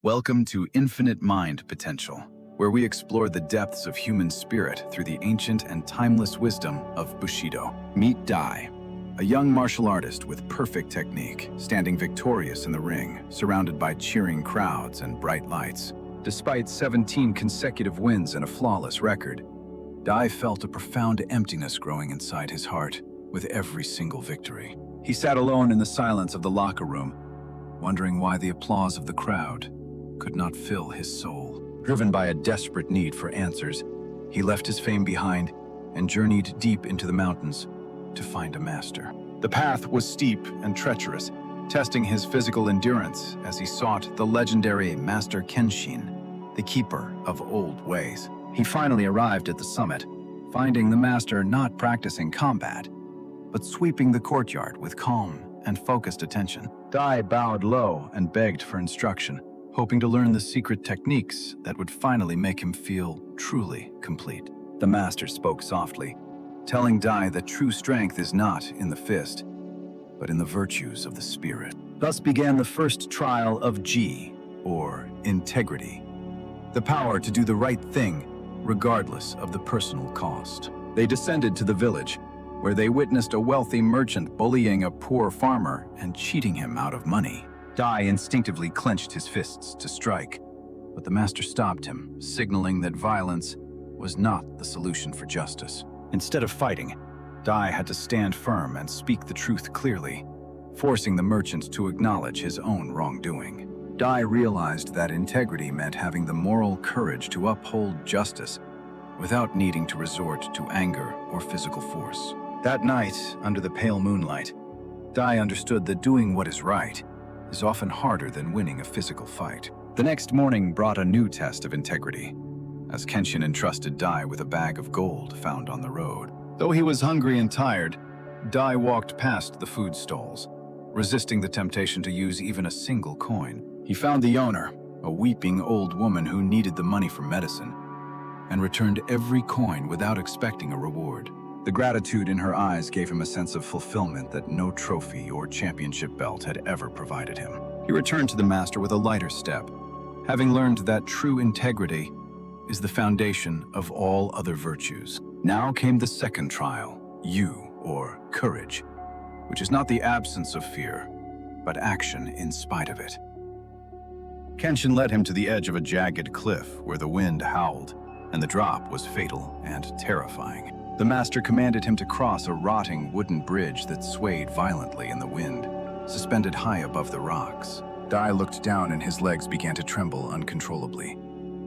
Welcome to Infinite Mind Potential, where we explore the depths of human spirit through the ancient and timeless wisdom of Bushido. Meet Dai, a young martial artist with perfect technique, standing victorious in the ring, surrounded by cheering crowds and bright lights. Despite 17 consecutive wins and a flawless record, Dai felt a profound emptiness growing inside his heart with every single victory. He sat alone in the silence of the locker room, wondering why the applause of the crowd could not fill his soul. Driven by a desperate need for answers, he left his fame behind and journeyed deep into the mountains to find a master. The path was steep and treacherous, testing his physical endurance as he sought the legendary Master Kenshin, the keeper of old ways. He finally arrived at the summit, finding the master not practicing combat, but sweeping the courtyard with calm and focused attention. Dai bowed low and begged for instruction, hoping to learn the secret techniques that would finally make him feel truly complete. The master spoke softly, telling Dai that true strength is not in the fist, but in the virtues of the spirit. Thus began the first trial of Ji, or integrity, the power to do the right thing regardless of the personal cost. They descended to the village, where they witnessed a wealthy merchant bullying a poor farmer and cheating him out of money. Dai instinctively clenched his fists to strike, but the master stopped him, signaling that violence was not the solution for justice. Instead of fighting, Dai had to stand firm and speak the truth clearly, forcing the merchant to acknowledge his own wrongdoing. Dai realized that integrity meant having the moral courage to uphold justice without needing to resort to anger or physical force. That night, under the pale moonlight, Dai understood that doing what is right is often harder than winning a physical fight. The next morning brought a new test of integrity, as Kenshin entrusted Dai with a bag of gold found on the road. Though he was hungry and tired, Dai walked past the food stalls, resisting the temptation to use even a single coin. He found the owner, a weeping old woman who needed the money for medicine, and returned every coin without expecting a reward. The gratitude in her eyes gave him a sense of fulfillment that no trophy or championship belt had ever provided him. He returned to the master with a lighter step, having learned that true integrity is the foundation of all other virtues. Now came the second trial, Yu, or courage, which is not the absence of fear, but action in spite of it. Kenshin led him to the edge of a jagged cliff where the wind howled, and the drop was fatal and terrifying. The master commanded him to cross a rotting wooden bridge that swayed violently in the wind, suspended high above the rocks. Dai looked down and his legs began to tremble uncontrollably,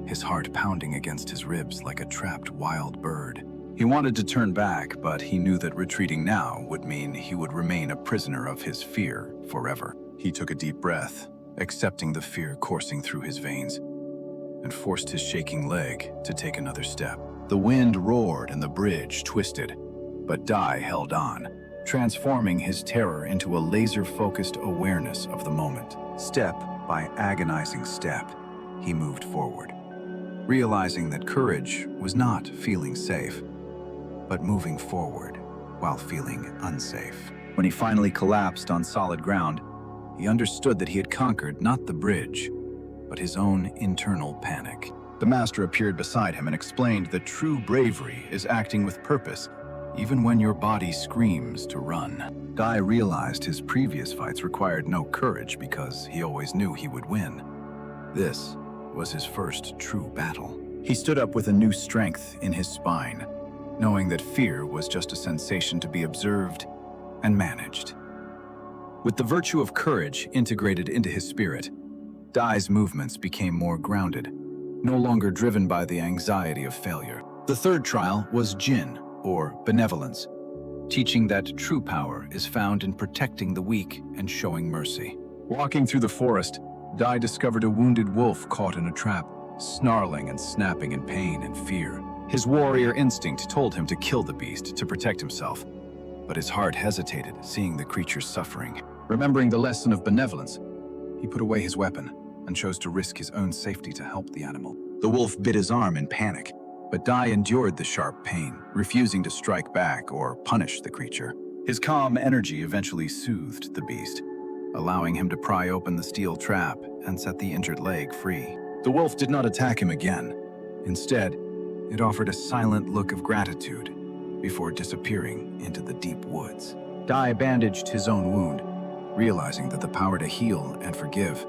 his heart pounding against his ribs like a trapped wild bird. He wanted to turn back, but he knew that retreating now would mean he would remain a prisoner of his fear forever. He took a deep breath, accepting the fear coursing through his veins, and forced his shaking leg to take another step. The wind roared and the bridge twisted, but Dai held on, transforming his terror into a laser-focused awareness of the moment. Step by agonizing step, he moved forward, realizing that courage was not feeling safe, but moving forward while feeling unsafe. When he finally collapsed on solid ground, he understood that he had conquered not the bridge, but his own internal panic. The master appeared beside him and explained that true bravery is acting with purpose, even when your body screams to run. Dai realized his previous fights required no courage because he always knew he would win. This was his first true battle. He stood up with a new strength in his spine, knowing that fear was just a sensation to be observed and managed. With the virtue of courage integrated into his spirit, Dai's movements became more grounded, no longer driven by the anxiety of failure. The third trial was Jin, or benevolence, teaching that true power is found in protecting the weak and showing mercy. Walking through the forest, Dai discovered a wounded wolf caught in a trap, snarling and snapping in pain and fear. His warrior instinct told him to kill the beast to protect himself, but his heart hesitated, seeing the creature's suffering. Remembering the lesson of benevolence, he put away his weapon and chose to risk his own safety to help the animal. The wolf bit his arm in panic, but Dai endured the sharp pain, refusing to strike back or punish the creature. His calm energy eventually soothed the beast, allowing him to pry open the steel trap and set the injured leg free. The wolf did not attack him again. Instead, it offered a silent look of gratitude before disappearing into the deep woods. Dai bandaged his own wound, realizing that the power to heal and forgive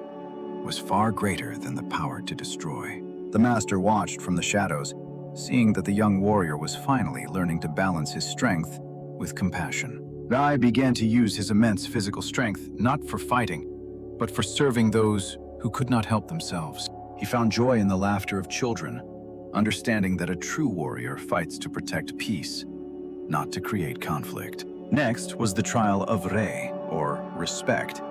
was far greater than the power to destroy. The master watched from the shadows, seeing that the young warrior was finally learning to balance his strength with compassion. Dai began to use his immense physical strength not for fighting, but for serving those who could not help themselves. He found joy in the laughter of children, understanding that a true warrior fights to protect peace, not to create conflict. Next was the trial of Rei, or respect,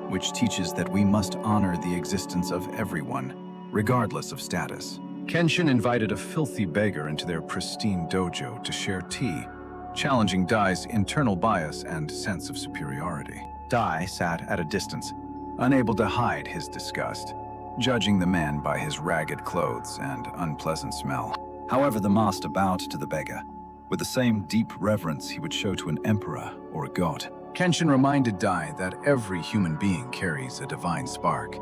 which teaches that we must honor the existence of everyone, regardless of status. Kenshin invited a filthy beggar into their pristine dojo to share tea, challenging Dai's internal bias and sense of superiority. Dai sat at a distance, unable to hide his disgust, judging the man by his ragged clothes and unpleasant smell. However, the master bowed to the beggar with the same deep reverence he would show to an emperor or a god. Kenshin reminded Dai that every human being carries a divine spark,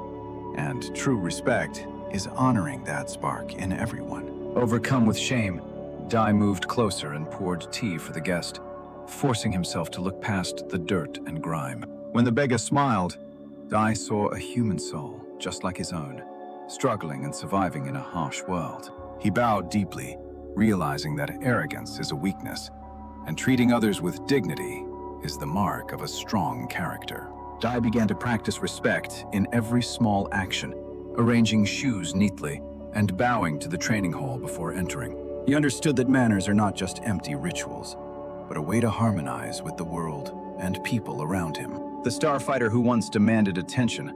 and true respect is honoring that spark in everyone. Overcome with shame, Dai moved closer and poured tea for the guest, forcing himself to look past the dirt and grime. When the beggar smiled, Dai saw a human soul, just like his own, struggling and surviving in a harsh world. He bowed deeply, realizing that arrogance is a weakness, and treating others with dignity is the mark of a strong character. Dai began to practice respect in every small action, arranging shoes neatly and bowing to the training hall before entering. He understood that manners are not just empty rituals, but a way to harmonize with the world and people around him. The starfighter who once demanded attention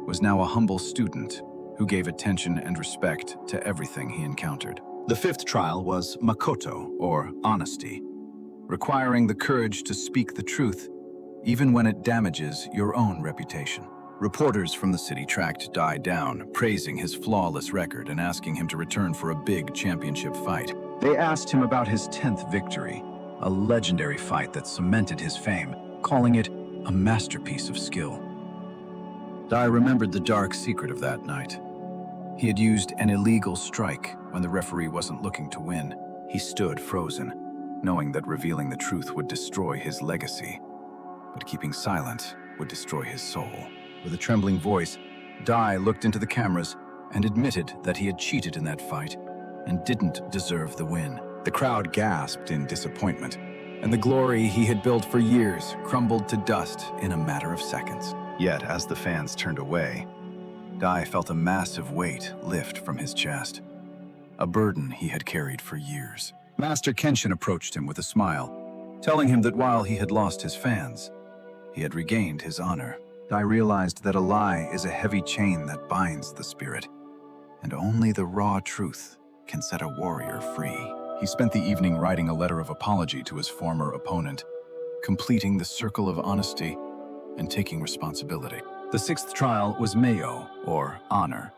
was now a humble student who gave attention and respect to everything he encountered. The fifth trial was Makoto, or honesty, requiring the courage to speak the truth, even when it damages your own reputation. Reporters from the city tracked Dai down, praising his flawless record and asking him to return for a big championship fight. They asked him about his 10th victory, a legendary fight that cemented his fame, calling it a masterpiece of skill. Dai remembered the dark secret of that night. He had used an illegal strike when the referee wasn't looking to win. He stood frozen, knowing that revealing the truth would destroy his legacy, but keeping silent would destroy his soul. With a trembling voice, Dai looked into the cameras and admitted that he had cheated in that fight and didn't deserve the win. The crowd gasped in disappointment, and the glory he had built for years crumbled to dust in a matter of seconds. Yet, as the fans turned away, Dai felt a massive weight lift from his chest, a burden he had carried for years. Master Kenshin approached him with a smile, telling him that while he had lost his fans, he had regained his honor. Dai realized that a lie is a heavy chain that binds the spirit, and only the raw truth can set a warrior free. He spent the evening writing a letter of apology to his former opponent, completing the circle of honesty and taking responsibility. The sixth trial was Meo, or honor,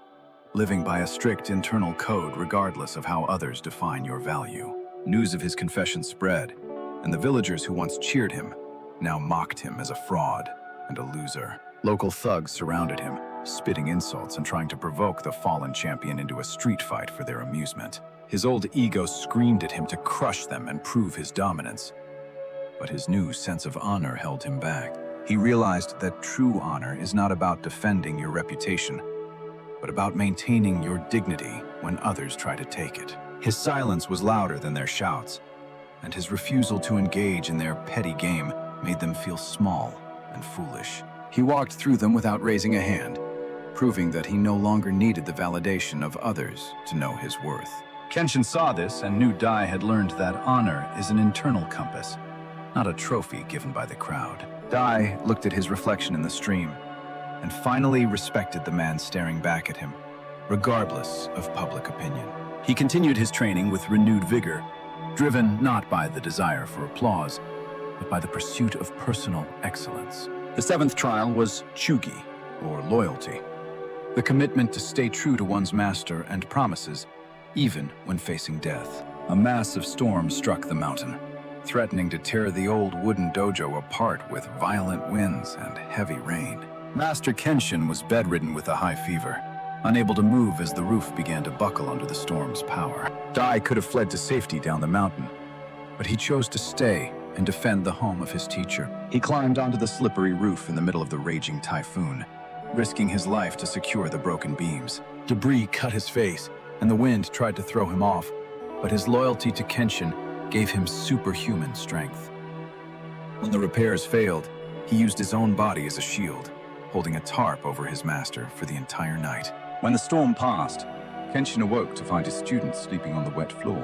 living by a strict internal code regardless of how others define your value. News of his confession spread, and the villagers who once cheered him now mocked him as a fraud and a loser. Local thugs surrounded him, spitting insults and trying to provoke the fallen champion into a street fight for their amusement. His old ego screamed at him to crush them and prove his dominance, but his new sense of honor held him back. He realized that true honor is not about defending your reputation, but about maintaining your dignity when others try to take it. His silence was louder than their shouts, and his refusal to engage in their petty game made them feel small and foolish. He walked through them without raising a hand, proving that he no longer needed the validation of others to know his worth. Kenshin saw this and knew Dai had learned that honor is an internal compass, not a trophy given by the crowd. Dai looked at his reflection in the stream and finally respected the man staring back at him, regardless of public opinion. He continued his training with renewed vigor, driven not by the desire for applause, but by the pursuit of personal excellence. The seventh trial was Chugi, or loyalty, the commitment to stay true to one's master and promises, even when facing death. A massive storm struck the mountain, threatening to tear the old wooden dojo apart with violent winds and heavy rain. Master Kenshin was bedridden with a high fever, unable to move as the roof began to buckle under the storm's power. Dai could have fled to safety down the mountain, but he chose to stay and defend the home of his teacher. He climbed onto the slippery roof in the middle of the raging typhoon, risking his life to secure the broken beams. Debris cut his face, and the wind tried to throw him off, but his loyalty to Kenshin gave him superhuman strength. When the repairs failed, he used his own body as a shield, holding a tarp over his master for the entire night. When the storm passed, Kenshin awoke to find his students sleeping on the wet floor,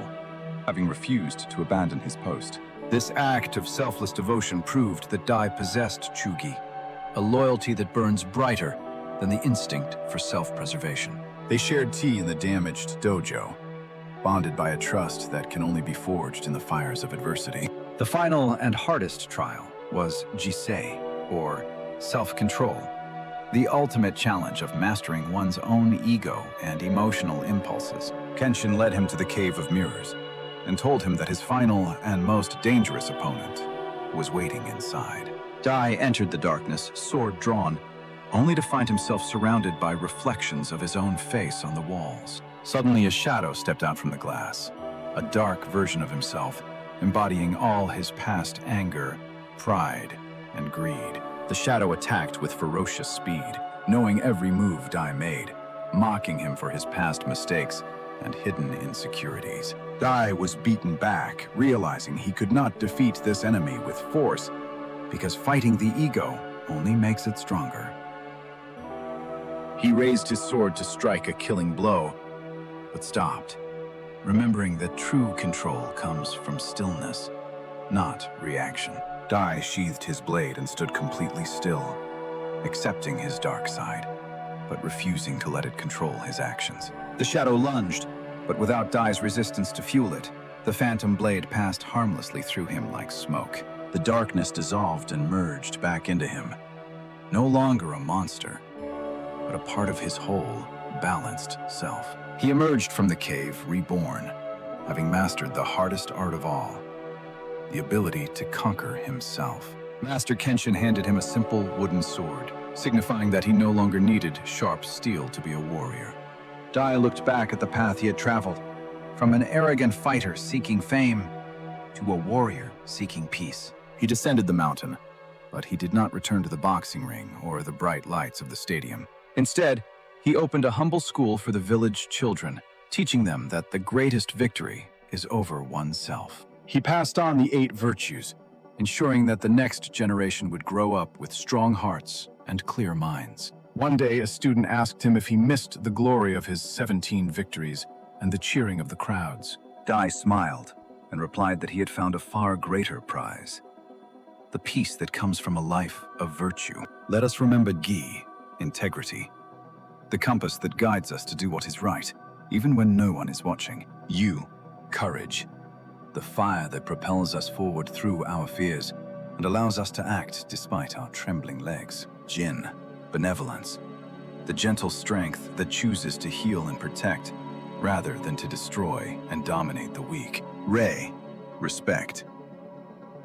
having refused to abandon his post. This act of selfless devotion proved that Dai possessed Chugi, a loyalty that burns brighter than the instinct for self-preservation. They shared tea in the damaged dojo, bonded by a trust that can only be forged in the fires of adversity. The final and hardest trial was Jisei, or self-control, the ultimate challenge of mastering one's own ego and emotional impulses. Kenshin led him to the Cave of Mirrors and told him that his final and most dangerous opponent was waiting inside. Dai entered the darkness, sword drawn, only to find himself surrounded by reflections of his own face on the walls. Suddenly, a shadow stepped out from the glass, a dark version of himself, embodying all his past anger, pride, and greed. The shadow attacked with ferocious speed, knowing every move Dai made, mocking him for his past mistakes and hidden insecurities. Dai was beaten back, realizing he could not defeat this enemy with force, because fighting the ego only makes it stronger. He raised his sword to strike a killing blow, but stopped, remembering that true control comes from stillness, not reaction. Dai sheathed his blade and stood completely still, accepting his dark side, but refusing to let it control his actions. The shadow lunged, but without Dai's resistance to fuel it, the phantom blade passed harmlessly through him like smoke. The darkness dissolved and merged back into him, no longer a monster, but a part of his whole, balanced self. He emerged from the cave reborn, having mastered the hardest art of all, the ability to conquer himself. Master Kenshin handed him a simple wooden sword, signifying that he no longer needed sharp steel to be a warrior. Dai looked back at the path he had traveled, from an arrogant fighter seeking fame to a warrior seeking peace. He descended the mountain, but he did not return to the boxing ring or the bright lights of the stadium. Instead, he opened a humble school for the village children, teaching them that the greatest victory is over oneself. He passed on the 8 virtues, ensuring that the next generation would grow up with strong hearts and clear minds. One day, a student asked him if he missed the glory of his 17 victories and the cheering of the crowds. Dai smiled and replied that he had found a far greater prize: the peace that comes from a life of virtue. Let us remember Gi, integrity, the compass that guides us to do what is right, even when no one is watching. Yu, courage, the fire that propels us forward through our fears and allows us to act despite our trembling legs. Jin, benevolence, the gentle strength that chooses to heal and protect rather than to destroy and dominate the weak. Rei, respect,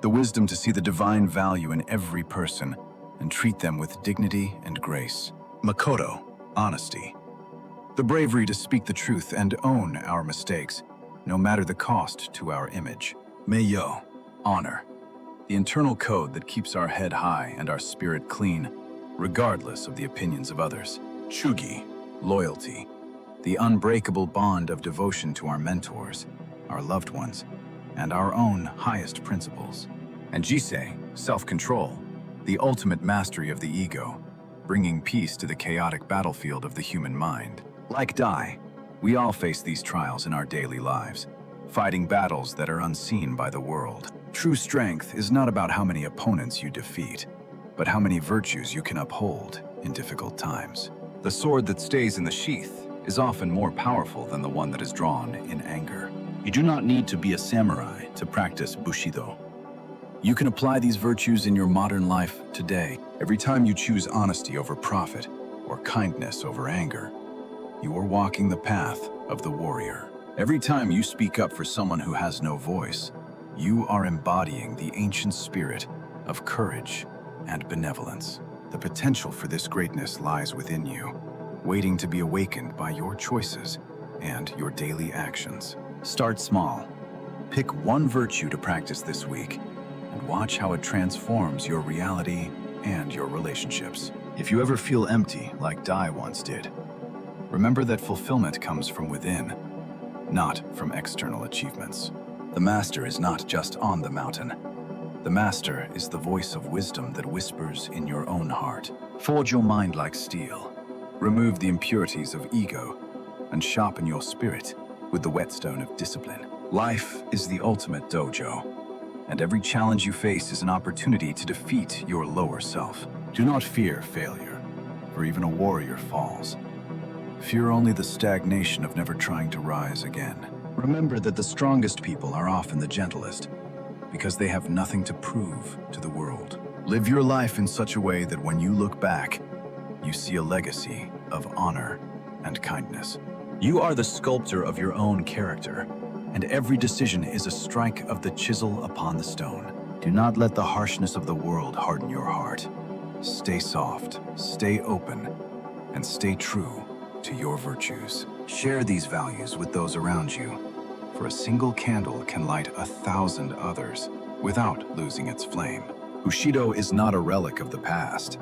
the wisdom to see the divine value in every person and treat them with dignity and grace. Makoto, honesty, the bravery to speak the truth and own our mistakes, no matter the cost to our image. Meiyo, honor, the internal code that keeps our head high and our spirit clean, regardless of the opinions of others. Chugi, loyalty, the unbreakable bond of devotion to our mentors, our loved ones, and our own highest principles. And Jisei, self-control, the ultimate mastery of the ego, bringing peace to the chaotic battlefield of the human mind. Like Dai, we all face these trials in our daily lives, fighting battles that are unseen by the world. True strength is not about how many opponents you defeat, but how many virtues you can uphold in difficult times. The sword that stays in the sheath is often more powerful than the one that is drawn in anger. You do not need to be a samurai to practice Bushido. You can apply these virtues in your modern life today. Every time you choose honesty over profit or kindness over anger, you are walking the path of the warrior. Every time you speak up for someone who has no voice, you are embodying the ancient spirit of courage and benevolence. The potential for this greatness lies within you, waiting to be awakened by your choices and your daily actions. Start small. Pick one virtue to practice this week and watch how it transforms your reality and your relationships. If you ever feel empty like Dai once did, remember that fulfillment comes from within, not from external achievements. The master is not just on the mountain. The master is the voice of wisdom that whispers in your own heart. Forge your mind like steel. Remove the impurities of ego and sharpen your spirit with the whetstone of discipline. Life is the ultimate dojo, and every challenge you face is an opportunity to defeat your lower self. Do not fear failure, for even a warrior falls. Fear only the stagnation of never trying to rise again. Remember that the strongest people are often the gentlest, because they have nothing to prove to the world. Live your life in such a way that when you look back, you see a legacy of honor and kindness. You are the sculptor of your own character, and every decision is a strike of the chisel upon the stone. Do not let the harshness of the world harden your heart. Stay soft, stay open, and stay true to your virtues. Share these values with those around you, for a single candle can light 1,000 others without losing its flame. Bushido is not a relic of the past.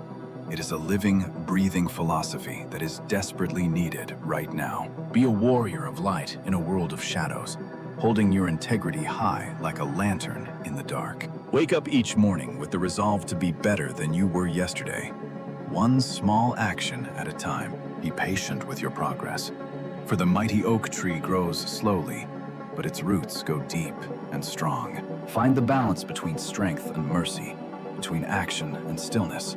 It is a living, breathing philosophy that is desperately needed right now. Be a warrior of light in a world of shadows, holding your integrity high like a lantern in the dark. Wake up each morning with the resolve to be better than you were yesterday. One small action at a time. Be patient with your progress, for the mighty oak tree grows slowly, but its roots go deep and strong. Find the balance between strength and mercy, between action and stillness,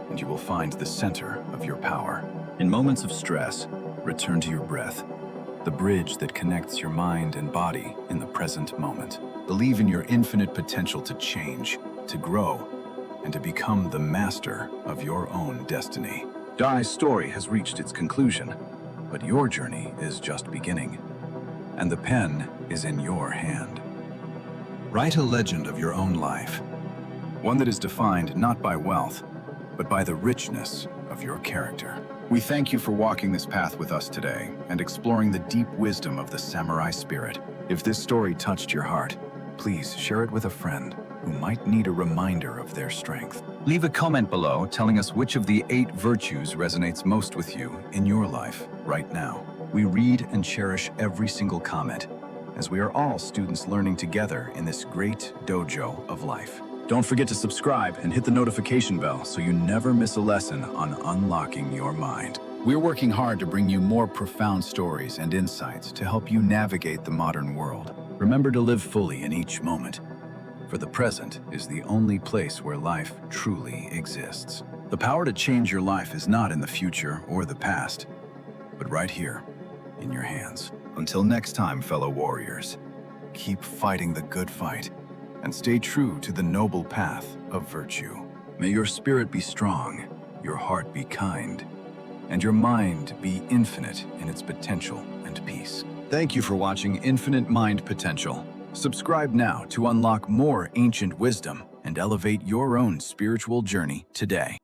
and you will find the center of your power. In moments of stress, return to your breath, the bridge that connects your mind and body in the present moment. Believe in your infinite potential to change, to grow, and to become the master of your own destiny. Dai's story has reached its conclusion, but your journey is just beginning, and the pen is in your hand. Write a legend of your own life, one that is defined not by wealth, but by the richness of your character. We thank you for walking this path with us today and exploring the deep wisdom of the samurai spirit. If this story touched your heart, please share it with a friend who might need a reminder of their strength. Leave a comment below telling us which of the 8 virtues resonates most with you in your life right now. We read and cherish every single comment, as we are all students learning together in this great dojo of life. Don't forget to subscribe and hit the notification bell so you never miss a lesson on unlocking your mind. We're working hard to bring you more profound stories and insights to help you navigate the modern world. Remember to live fully in each moment, for the present is the only place where life truly exists. The power to change your life is not in the future or the past, but right here in your hands. Until next time, fellow warriors, keep fighting the good fight and stay true to the noble path of virtue. May your spirit be strong, your heart be kind, and your mind be infinite in its potential and peace. Thank you for watching Infinite Mind Potential. Subscribe now to unlock more ancient wisdom and elevate your own spiritual journey today.